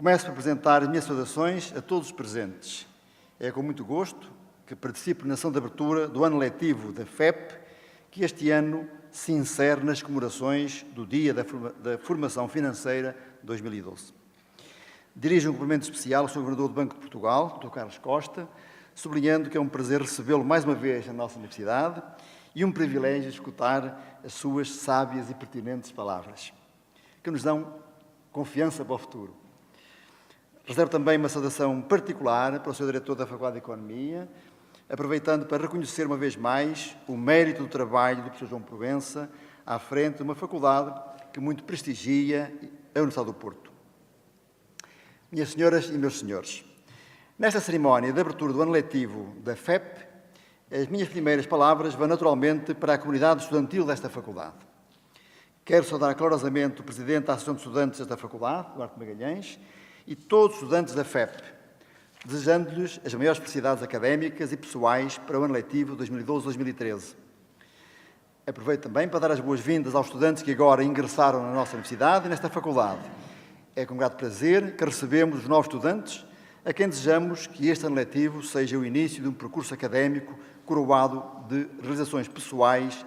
Começo por apresentar as minhas saudações a todos os presentes. É com muito gosto que participo na sessão de abertura do ano letivo da FEP, que este ano se insere nas comemorações do Dia da Formação Financeira 2012. Dirijo um cumprimento especial ao Sr. Governador do Banco de Portugal, Dr. Carlos Costa, sublinhando que é um prazer recebê-lo mais uma vez na nossa universidade e um privilégio escutar as suas sábias e pertinentes palavras, que nos dão confiança para o futuro. Reservo também uma saudação particular para o Sr. Diretor da Faculdade de Economia, aproveitando para reconhecer uma vez mais o mérito do trabalho do Professor João Provença à frente de uma faculdade que muito prestigia a Universidade do Porto. Minhas senhoras e meus senhores, nesta cerimónia de abertura do ano letivo da FEP, as minhas primeiras palavras vão naturalmente para a comunidade estudantil desta faculdade. Quero saudar calorosamente o Presidente da Associação de Estudantes desta faculdade, Duarte Magalhães, e todos os estudantes da FEP, desejando-lhes as maiores felicidades académicas e pessoais para o ano letivo 2012-2013. Aproveito também para dar as boas-vindas aos estudantes que agora ingressaram na nossa universidade e nesta faculdade. É com grato prazer que recebemos os novos estudantes, a quem desejamos que este ano letivo seja o início de um percurso académico coroado de realizações pessoais,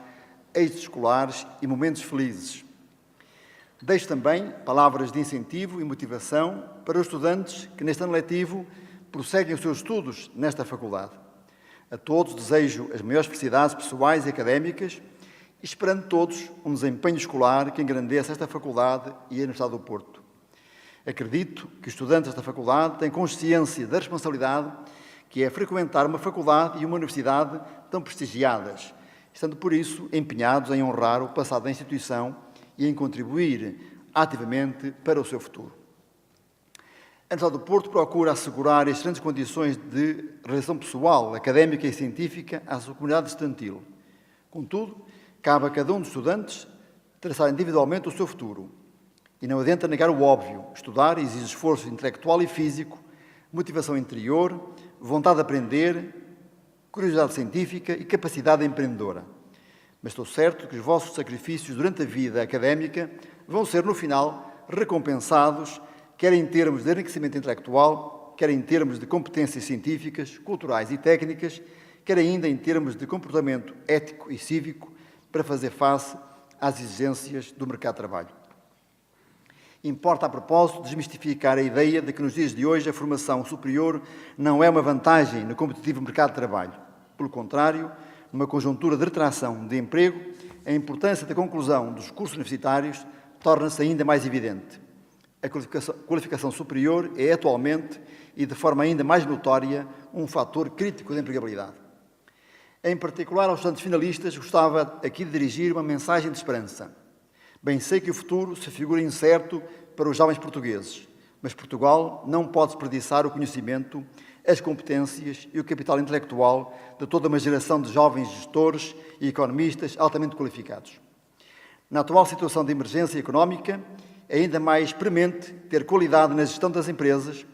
extraescolares e momentos felizes. Deixo também palavras de incentivo e motivação para os estudantes que neste ano letivo prosseguem os seus estudos nesta faculdade. A todos desejo as maiores felicidades pessoais e académicas, esperando todos um desempenho escolar que engrandeça esta faculdade e a Universidade do Porto. Acredito que os estudantes desta faculdade têm consciência da responsabilidade que é frequentar uma faculdade e uma universidade tão prestigiadas, estando por isso empenhados em honrar o passado da instituição e em contribuir ativamente para o seu futuro. A Universidade do Porto procura assegurar excelentes condições de realização pessoal, académica e científica à sua comunidade estudantil. Contudo, cabe a cada um dos estudantes traçar individualmente o seu futuro. E não adianta negar o óbvio. Estudar exige esforço intelectual e físico, motivação interior, vontade de aprender, curiosidade científica e capacidade empreendedora. Mas estou certo que os vossos sacrifícios durante a vida académica vão ser, no final, recompensados, quer em termos de enriquecimento intelectual, quer em termos de competências científicas, culturais e técnicas, quer ainda em termos de comportamento ético e cívico para fazer face às exigências do mercado de trabalho. Importa, a propósito, desmistificar a ideia de que nos dias de hoje a formação superior não é uma vantagem no competitivo mercado de trabalho. Pelo contrário, numa conjuntura de retração de emprego, a importância da conclusão dos cursos universitários torna-se ainda mais evidente. A qualificação superior é atualmente, e de forma ainda mais notória, um fator crítico de empregabilidade. Em particular, aos estudantes finalistas, gostava aqui de dirigir uma mensagem de esperança. Bem sei que o futuro se figura incerto para os jovens portugueses, mas Portugal não pode desperdiçar o conhecimento, as competências e o capital intelectual de toda uma geração de jovens gestores e economistas altamente qualificados. Na atual situação de emergência económica, é ainda mais premente ter qualidade na gestão das empresas,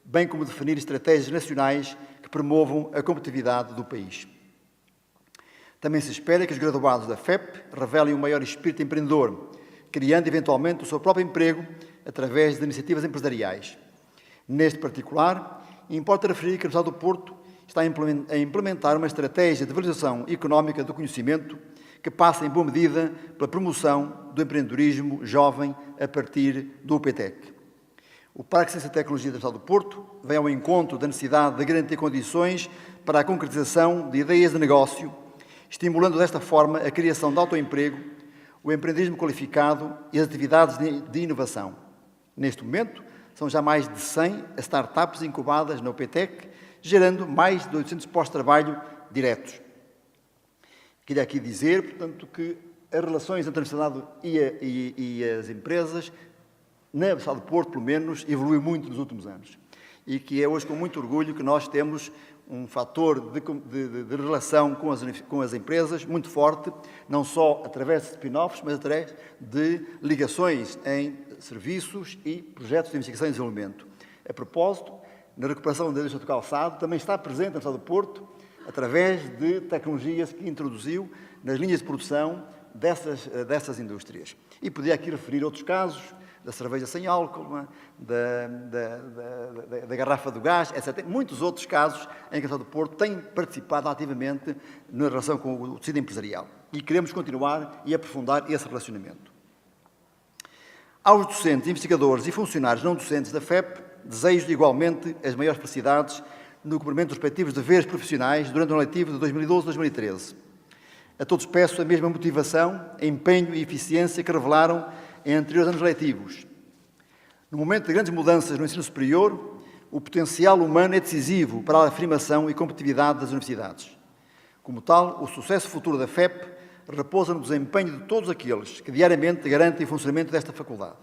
bem como definir estratégias nacionais que promovam a competitividade do país. Também se espera que os graduados da FEP revelem um maior espírito empreendedor, criando eventualmente o seu próprio emprego através de iniciativas empresariais. Neste particular, importa referir que a Universidade do Porto está a implementar uma estratégia de valorização económica do conhecimento que passa, em boa medida, pela promoção do empreendedorismo jovem a partir do UPTEC. O Parque de Ciência e Tecnologia da Universidade do Porto vem ao encontro da necessidade de garantir condições para a concretização de ideias de negócio, estimulando desta forma a criação de autoemprego, o empreendedorismo qualificado e as atividades de inovação. Neste momento, são já mais de 100 as startups incubadas na UPTEC, gerando mais de 800 postos de trabalho diretos. Queria aqui dizer, portanto, que as relações entre a Universidade e as empresas, na Universidade do Porto, pelo menos, evoluiu muito nos últimos anos. E que é hoje com muito orgulho que nós temos um fator de relação com as empresas muito forte, não só através de spin-offs, mas através de ligações em serviços e projetos de investigação e desenvolvimento. A propósito, na recuperação da indústria do calçado, também está presente na Universidade do Porto, através de tecnologias que introduziu nas linhas de produção dessas indústrias. E podia aqui referir outros casos, da cerveja sem álcool, da garrafa do gás, etc. Muitos outros casos em que a Universidade do Porto tem participado ativamente na relação com o tecido empresarial. E queremos continuar e aprofundar esse relacionamento. Aos docentes, investigadores e funcionários não docentes da FEP, desejo igualmente as maiores felicidades no cumprimento dos respectivos deveres profissionais durante o ano letivo de 2012-2013. A todos peço a mesma motivação, empenho e eficiência que revelaram em anteriores anos letivos. No momento de grandes mudanças no ensino superior, o potencial humano é decisivo para a afirmação e competitividade das universidades. Como tal, o sucesso futuro da FEP repousa no desempenho de todos aqueles que diariamente garantem o funcionamento desta faculdade.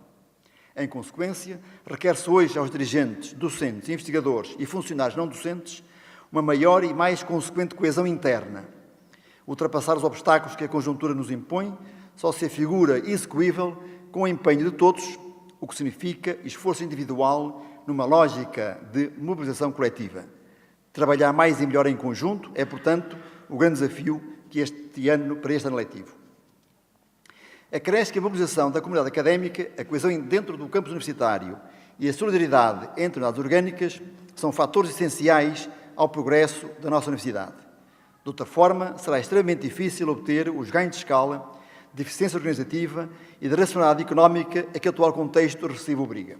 Em consequência, requer-se hoje aos dirigentes, docentes, investigadores e funcionários não docentes uma maior e mais consequente coesão interna. Ultrapassar os obstáculos que a conjuntura nos impõe só se afigura execuível com o empenho de todos, o que significa esforço individual numa lógica de mobilização coletiva. Trabalhar mais e melhor em conjunto é, portanto, o grande desafio para este ano letivo. Acresce que a mobilização da comunidade académica, a coesão dentro do campus universitário e a solidariedade entre unidades orgânicas são fatores essenciais ao progresso da nossa universidade. De outra forma, será extremamente difícil obter os ganhos de escala, de eficiência organizativa e de racionalidade económica a que o atual contexto regressivo obriga.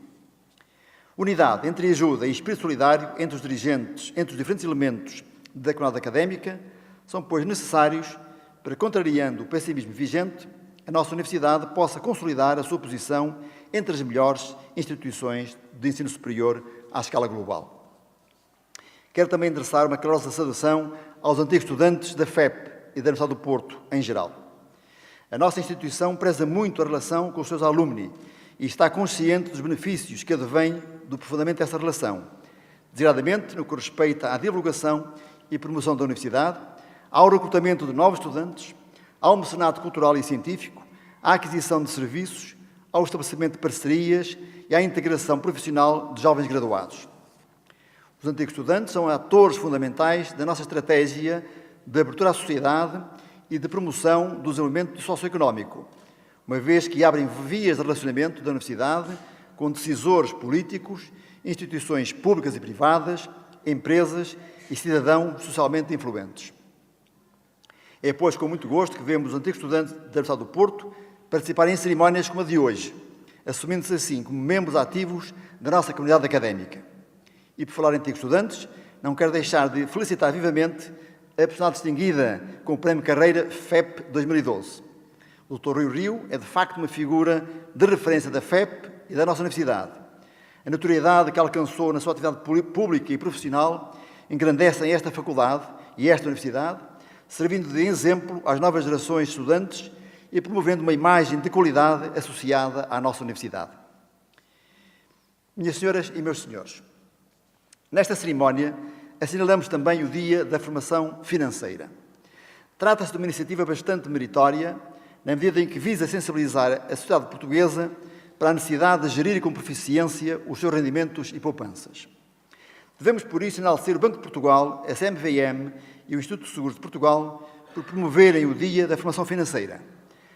Unidade, entreajuda e espírito solidário entre os dirigentes, entre os diferentes elementos da comunidade académica, são, pois, necessários para, contrariando o pessimismo vigente, a nossa universidade possa consolidar a sua posição entre as melhores instituições de ensino superior à escala global. Quero também endereçar uma calorosa saudação aos antigos estudantes da FEP e da Universidade do Porto, em geral. A nossa instituição preza muito a relação com os seus alumni e está consciente dos benefícios que advêm do aprofundamento dessa relação, designadamente no que respeita à divulgação e promoção da universidade, ao recrutamento de novos estudantes, ao mecenato cultural e científico, à aquisição de serviços, ao estabelecimento de parcerias e à integração profissional de jovens graduados. Os antigos estudantes são atores fundamentais da nossa estratégia de abertura à sociedade e de promoção do desenvolvimento socioeconómico, uma vez que abrem vias de relacionamento da universidade com decisores políticos, instituições públicas e privadas, empresas e cidadãos socialmente influentes. É, pois, com muito gosto que vemos os antigos estudantes da Universidade do Porto participarem em cerimónias como a de hoje, assumindo-se assim como membros ativos da nossa comunidade académica. E, por falar em antigos estudantes, não quero deixar de felicitar vivamente a personalidade distinguida com o Prémio Carreira FEP 2012. O Dr. Rui Rio é, de facto, uma figura de referência da FEP e da nossa universidade. A notoriedade que alcançou na sua atividade pública e profissional engrandecem esta faculdade e esta universidade, servindo de exemplo às novas gerações de estudantes e promovendo uma imagem de qualidade associada à nossa universidade. Minhas senhoras e meus senhores, nesta cerimónia assinalamos também o Dia da Formação Financeira. Trata-se de uma iniciativa bastante meritória, na medida em que visa sensibilizar a sociedade portuguesa para a necessidade de gerir com proficiência os seus rendimentos e poupanças. Devemos, por isso, enaltecer o Banco de Portugal, a CMVM e o Instituto de Seguros de Portugal por promoverem o Dia da Formação Financeira,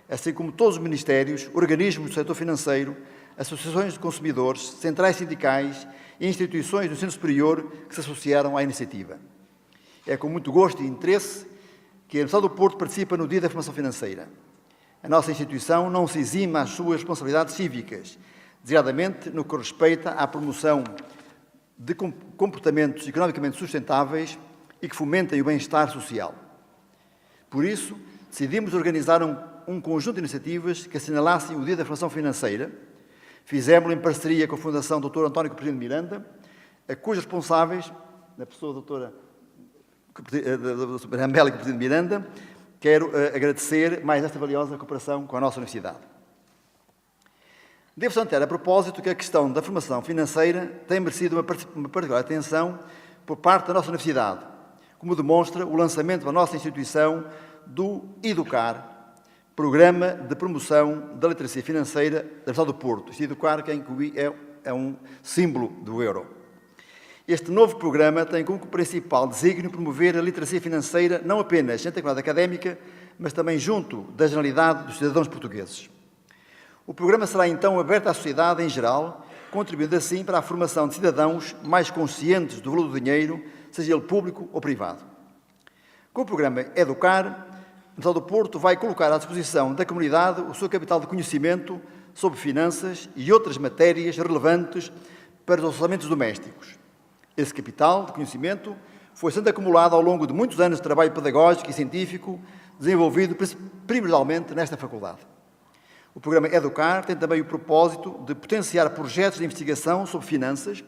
assim como todos os ministérios, organismos do setor financeiro, associações de consumidores, centrais sindicais e instituições do ensino superior que se associaram à iniciativa. É com muito gosto e interesse que a Universidade do Porto participa no Dia da Formação Financeira. A nossa instituição não se exime às suas responsabilidades cívicas, designadamente no que respeita à promoção de comportamentos economicamente sustentáveis e que fomentem o bem-estar social. Por isso, decidimos organizar um conjunto de iniciativas que assinalassem o Dia da Formação Financeira. Fizemos-lo em parceria com a Fundação Dr. António Coutinho de Miranda, a cujos responsáveis, na pessoa da doutora Amélia Coutinho de Miranda, quero agradecer mais esta valiosa cooperação com a nossa universidade. Devo salientar a propósito que a questão da formação financeira tem merecido uma particular atenção por parte da nossa universidade, como demonstra o lançamento da nossa instituição do EDUCAR, Programa de Promoção da Literacia Financeira da Universidade do Porto. Este EDUCAR, que é um símbolo do euro. Este novo programa tem como principal desígnio promover a literacia financeira não apenas entre a comunidade académica, mas também junto da generalidade dos cidadãos portugueses. O programa será então aberto à sociedade em geral, contribuindo assim para a formação de cidadãos mais conscientes do valor do dinheiro, seja ele público ou privado. Com o programa Educar, a Universidade do Porto vai colocar à disposição da comunidade o seu capital de conhecimento sobre finanças e outras matérias relevantes para os orçamentos domésticos. Esse capital de conhecimento foi sendo acumulado ao longo de muitos anos de trabalho pedagógico e científico desenvolvido primordialmente nesta faculdade. O programa Educar tem também o propósito de potenciar projetos de investigação sobre finanças,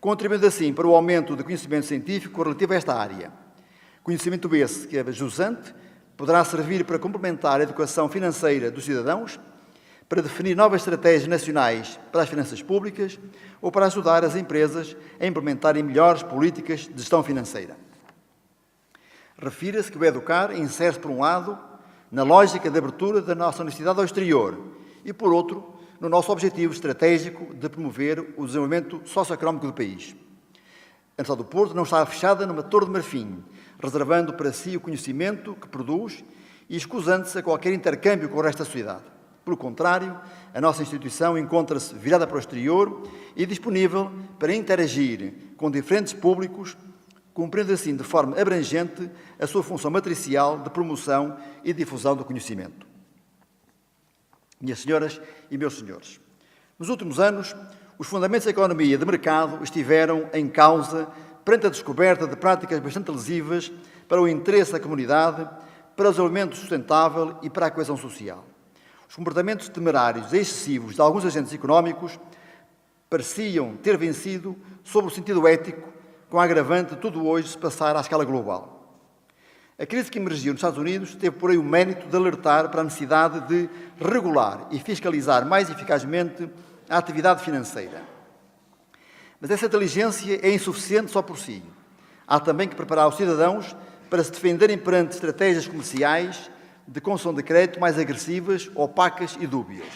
contribuindo assim para o aumento do conhecimento científico relativo a esta área. Conhecimento esse que, jusante, poderá servir para complementar a educação financeira dos cidadãos, para definir novas estratégias nacionais para as finanças públicas ou para ajudar as empresas a implementarem melhores políticas de gestão financeira. Refira-se que o Educar insere-se, por um lado, na lógica de abertura da nossa universidade ao exterior e, por outro, no nosso objetivo estratégico de promover o desenvolvimento socioeconómico do país. A Universidade do Porto não está fechada numa torre de marfim, reservando para si o conhecimento que produz e escusando-se a qualquer intercâmbio com o resto da sociedade. Pelo contrário, a nossa instituição encontra-se virada para o exterior e disponível para interagir com diferentes públicos, cumprindo assim de forma abrangente a sua função matricial de promoção e difusão do conhecimento. Minhas senhoras e meus senhores, nos últimos anos, os fundamentos da economia de mercado estiveram em causa perante a descoberta de práticas bastante lesivas para o interesse da comunidade, para o desenvolvimento sustentável e para a coesão social. Os comportamentos temerários e excessivos de alguns agentes económicos pareciam ter vencido sobre o sentido ético, com a agravante de tudo hoje se passar à escala global. A crise que emergiu nos Estados Unidos teve, porém, o mérito de alertar para a necessidade de regular e fiscalizar mais eficazmente a atividade financeira. Mas essa inteligência é insuficiente só por si. Há também que preparar os cidadãos para se defenderem perante estratégias comerciais de concessão de crédito mais agressivas, opacas e dúbias.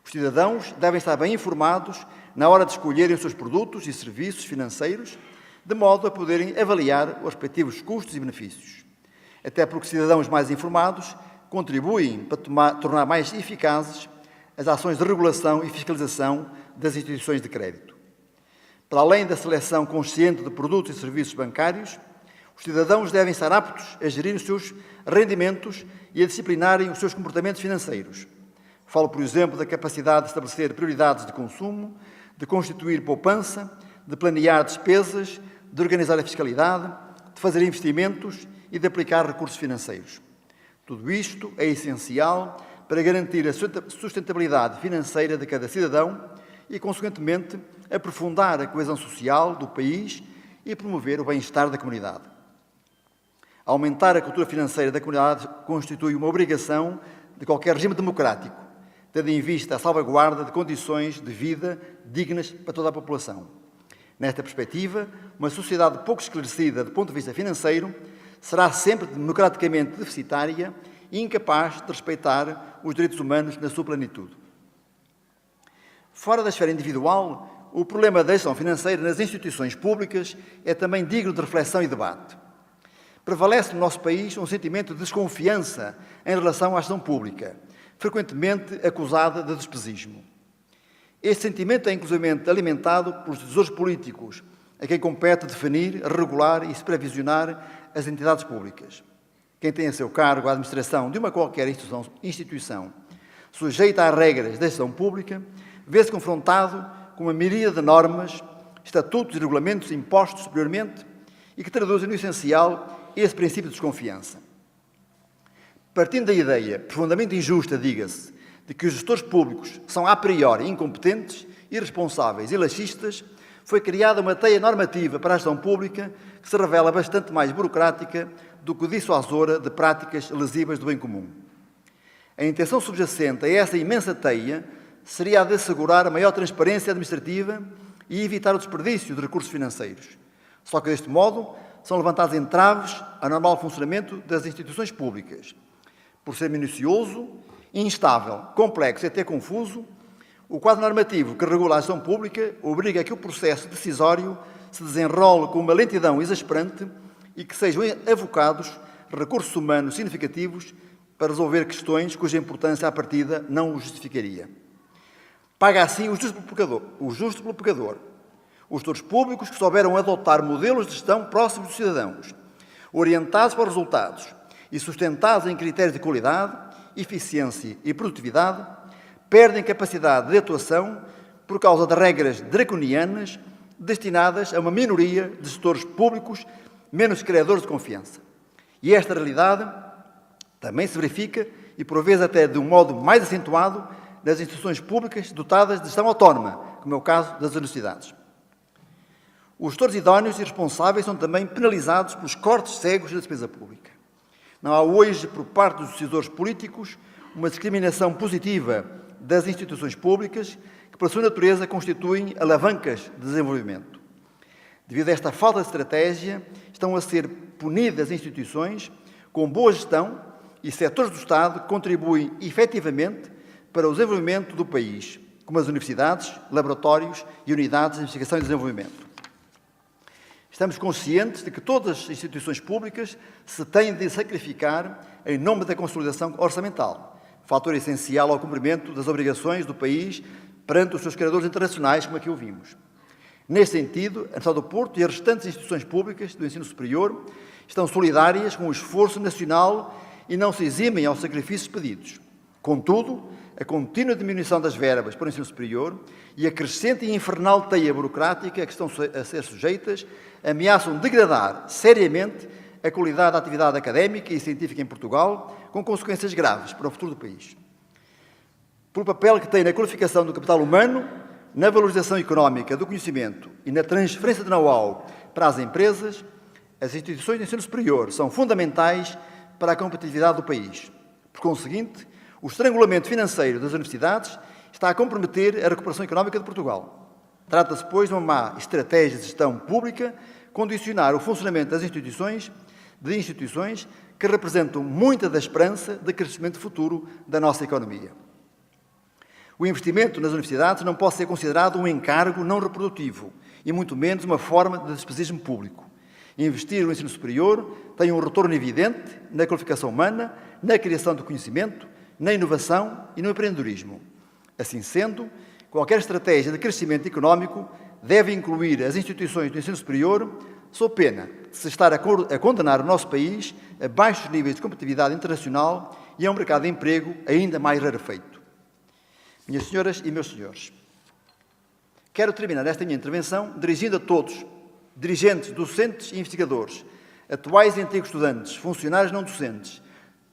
Os cidadãos devem estar bem informados na hora de escolherem os seus produtos e serviços financeiros, de modo a poderem avaliar os respectivos custos e benefícios. Até porque cidadãos mais informados contribuem para tornar mais eficazes as ações de regulação e fiscalização das instituições de crédito. Para além da seleção consciente de produtos e serviços bancários, os cidadãos devem estar aptos a gerir os seus rendimentos e a disciplinarem os seus comportamentos financeiros. Falo, por exemplo, da capacidade de estabelecer prioridades de consumo, de constituir poupança, de planear despesas, de organizar a fiscalidade, de fazer investimentos e de aplicar recursos financeiros. Tudo isto é essencial para garantir a sustentabilidade financeira de cada cidadão e, consequentemente, aprofundar a coesão social do país e promover o bem-estar da comunidade. Aumentar a cultura financeira da comunidade constitui uma obrigação de qualquer regime democrático, tendo em vista a salvaguarda de condições de vida dignas para toda a população. Nesta perspectiva, uma sociedade pouco esclarecida do ponto de vista financeiro será sempre democraticamente deficitária e incapaz de respeitar os direitos humanos na sua plenitude. Fora da esfera individual, o problema da gestão financeira nas instituições públicas é também digno de reflexão e debate. Prevalece no nosso país um sentimento de desconfiança em relação à gestão pública, frequentemente acusada de despesismo. Este sentimento é inclusivamente alimentado pelos decisores políticos, a quem compete definir, regular e supervisionar as entidades públicas. Quem tem a seu cargo a administração de uma qualquer instituição sujeita às regras da gestão pública, vê-se confrontado com uma miríade de normas, estatutos e regulamentos impostos superiormente e que traduzem, no essencial, esse princípio de desconfiança. Partindo da ideia, profundamente injusta, diga-se, de que os gestores públicos são a priori incompetentes, irresponsáveis e laxistas, foi criada uma teia normativa para a gestão pública que se revela bastante mais burocrática do que dissuasora de práticas lesivas do bem comum. A intenção subjacente a essa imensa teia seria a de assegurar a maior transparência administrativa e evitar o desperdício de recursos financeiros. Só que, deste modo, são levantados entraves ao normal funcionamento das instituições públicas. Por ser minucioso, instável, complexo e até confuso, o quadro normativo que regula a gestão pública obriga a que o processo decisório se desenrole com uma lentidão exasperante e que sejam avocados recursos humanos significativos para resolver questões cuja importância à partida não o justificaria. paga assim o justo pelo pecador. Os gestores públicos que souberam adotar modelos de gestão próximos dos cidadãos, orientados para os resultados e sustentados em critérios de qualidade, eficiência e produtividade, perdem capacidade de atuação por causa de regras draconianas destinadas a uma minoria de gestores públicos menos credores de confiança. E esta realidade também se verifica, e por vezes até de um modo mais acentuado, nas instituições públicas dotadas de gestão autónoma, como é o caso das universidades. Os gestores idóneos e responsáveis são também penalizados pelos cortes cegos da despesa pública. Não há hoje, por parte dos decisores políticos, uma discriminação positiva das instituições públicas que, por sua natureza, constituem alavancas de desenvolvimento. Devido a esta falta de estratégia, estão a ser punidas instituições com boa gestão e setores do Estado que contribuem efetivamente para o desenvolvimento do país, como as universidades, laboratórios e unidades de investigação e desenvolvimento. Estamos conscientes de que todas as instituições públicas se têm de sacrificar em nome da consolidação orçamental, fator essencial ao cumprimento das obrigações do país perante os seus credores internacionais, como aqui ouvimos. Neste sentido, a Universidade do Porto e as restantes instituições públicas do ensino superior estão solidárias com o esforço nacional e não se eximem aos sacrifícios pedidos. Contudo, a contínua diminuição das verbas para o ensino superior e a crescente e infernal teia burocrática a que estão a ser sujeitas ameaçam degradar seriamente a qualidade da atividade académica e científica em Portugal, com consequências graves para o futuro do país. Pelo papel que tem na qualificação do capital humano, na valorização económica do conhecimento e na transferência de know-how para as empresas, as instituições de ensino superior são fundamentais para a competitividade do país. Por conseguinte, o estrangulamento financeiro das universidades está a comprometer a recuperação económica de Portugal. Trata-se, pois, de uma má estratégia de gestão pública condicionar o funcionamento das instituições que representam muita da esperança de crescimento futuro da nossa economia. O investimento nas universidades não pode ser considerado um encargo não reprodutivo e muito menos uma forma de despesismo público. Investir no ensino superior tem um retorno evidente na qualificação humana, na criação de conhecimento, na inovação e no empreendedorismo. Assim sendo, qualquer estratégia de crescimento económico deve incluir as instituições do ensino superior, sob pena de se estar a condenar o nosso país a baixos níveis de competitividade internacional e a um mercado de emprego ainda mais rarefeito. Minhas senhoras e meus senhores, quero terminar esta minha intervenção dirigindo a todos, dirigentes, docentes e investigadores, atuais e antigos estudantes, funcionários não docentes,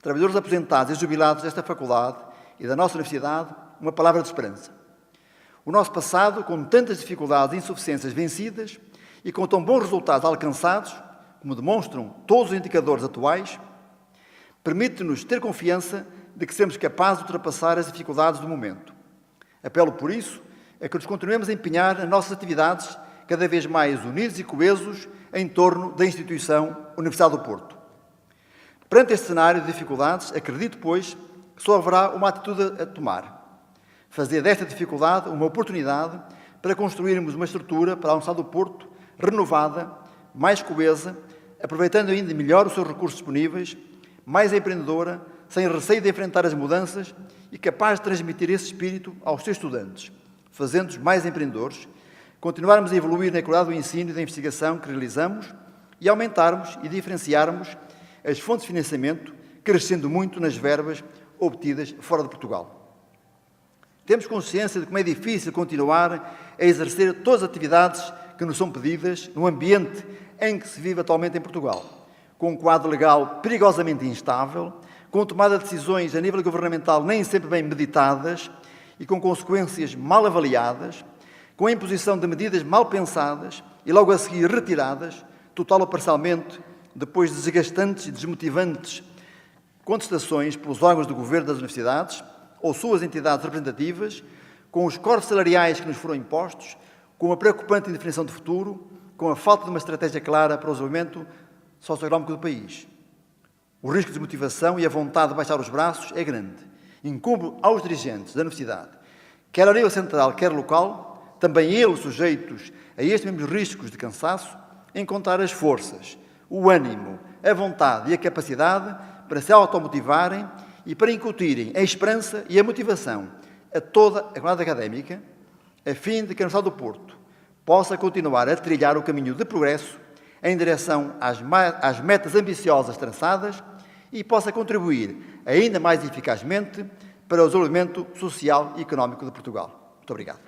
trabalhadores aposentados e jubilados desta faculdade e da nossa universidade, uma palavra de esperança. O nosso passado, com tantas dificuldades e insuficiências vencidas e com tão bons resultados alcançados, como demonstram todos os indicadores atuais, permite-nos ter confiança de que seremos capazes de ultrapassar as dificuldades do momento. Apelo, por isso, a que nos continuemos a empenhar nas nossas atividades cada vez mais unidos e coesos em torno da instituição Universidade do Porto. Perante este cenário de dificuldades, acredito, pois, que só haverá uma atitude a tomar. Fazer desta dificuldade uma oportunidade para construirmos uma estrutura para a Universidade do Porto renovada, mais coesa, aproveitando ainda melhor os seus recursos disponíveis, mais empreendedora, sem receio de enfrentar as mudanças e capaz de transmitir esse espírito aos seus estudantes, fazendo-os mais empreendedores, continuarmos a evoluir na qualidade do ensino e da investigação que realizamos e aumentarmos e diferenciarmos as fontes de financiamento, crescendo muito nas verbas obtidas fora de Portugal. Temos consciência de como é difícil continuar a exercer todas as atividades que nos são pedidas no ambiente em que se vive atualmente em Portugal, com um quadro legal perigosamente instável, com tomada de decisões a nível governamental nem sempre bem meditadas e com consequências mal avaliadas, com a imposição de medidas mal pensadas e logo a seguir retiradas, total ou parcialmente, depois de desgastantes e desmotivantes contestações pelos órgãos do governo das universidades ou suas entidades representativas, com os cortes salariais que nos foram impostos, com a preocupante indefinição de futuro, com a falta de uma estratégia clara para o desenvolvimento socioeconómico do país. O risco de desmotivação e a vontade de baixar os braços é grande. Incumbe aos dirigentes da universidade, quer a nível central, quer local, também eles sujeitos a estes mesmos riscos de cansaço, encontrar as forças, o ânimo, a vontade e a capacidade para se automotivarem e para incutirem a esperança e a motivação a toda a comunidade académica, a fim de que a Universidade do Porto possa continuar a trilhar o caminho de progresso em direção às metas ambiciosas traçadas e possa contribuir ainda mais eficazmente para o desenvolvimento social e económico de Portugal. Muito obrigado.